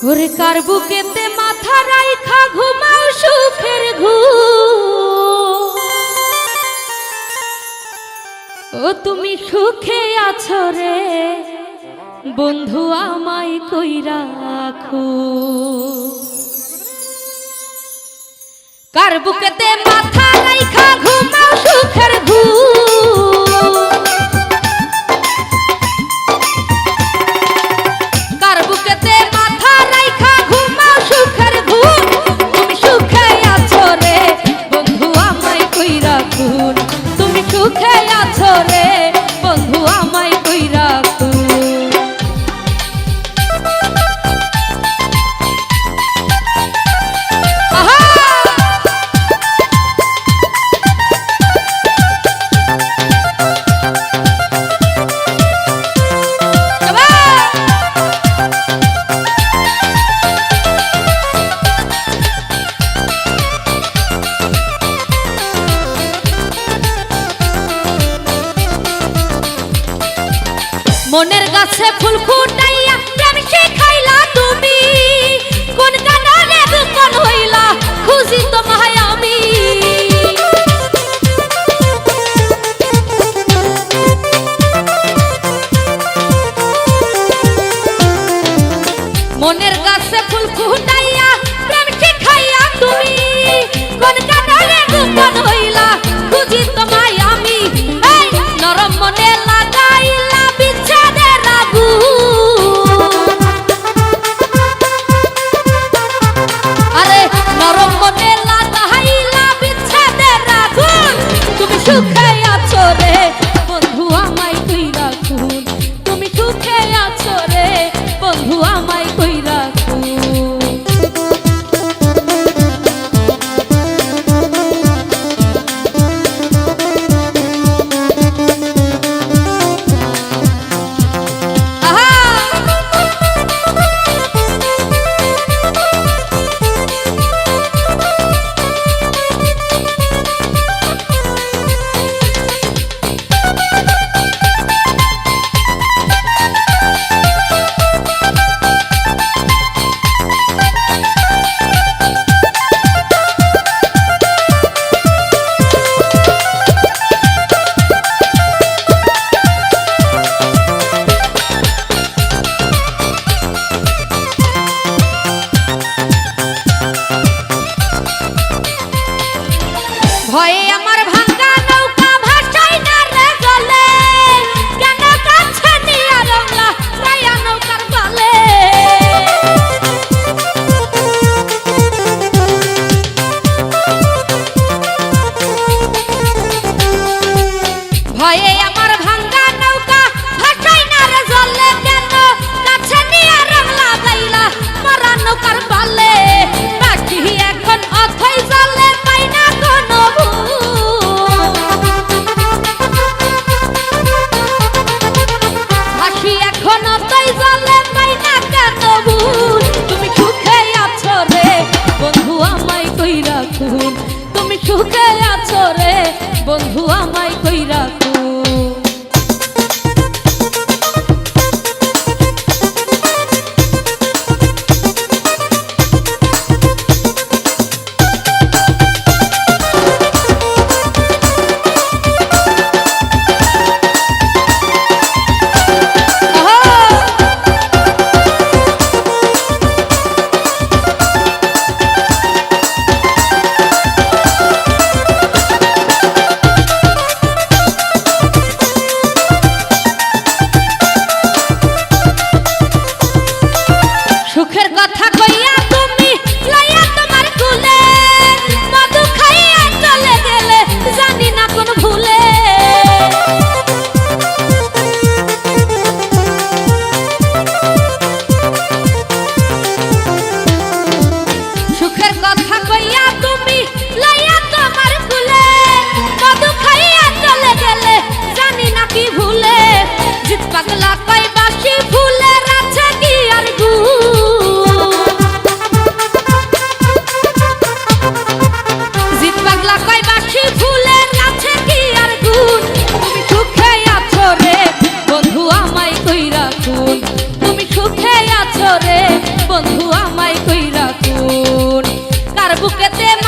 ওরে কার বুকেতে মাথা রাইখা ঘুমাও সুখের ঘুম। ও তুমি সুখে আছো রে বন্ধু আমায় কইরা রাখো। কার বুকেতে মাথা রাইখা ঘুমাও সুখের ঘুম। কার বুকেতে মাথা রাইখা ঘুমাও সুখের ঘুম। তুমি সুখে আছো রে বন্ধু আমায় কইরা রাখো। তুমি সুখে আছো রে বন্ধু আমায় কইরা রাখো। মনের গাছে ফুল ফুটাইয়া প্রেম শিখাইলা তুমি। কোন কারণে দুঃখন হইলা খুঁজি তোমায় আমি। মনের গাছে ফুল ফুটাইয়া প্রেম শিখাইয়া তুমি। কোন কারণে দুঃখন হইলা খুঁজি তোমায় আমি। এই নরম মনে লাগাইলা বিচ্ছেদের আগুন। আরে নরম মনে লাগাইলা বিচ্ছেদের আগুন। তুমি সুখে আছো রে বন্ধু আমায় কইরা রাখো। তুমি সুখে আছো রে বন্ধু আমায় কইরা রাখো। ভয়ে আমার ভাঙা নৌকা ভাসাই না রে গলে। কেন কাছে নিয়া রংলা রায়া নৌকার বালে। ভয়ে আমার ভাঙা নৌকা ভাসাই না রে জলে। কেন কাছে নিয়া রংলা গাইলা মারা নৌকার বালে। বাকি এখন অথই জলে পাই না কোনো হাসি। এখন অথই জলে পাই না কেন ভুল। তুমি সুখে আছো রে বন্ধু আমায় কইরা রাখো। তুমি সুখে আছো রে বন্ধু আমায় কইরা রাখো। বুকেতে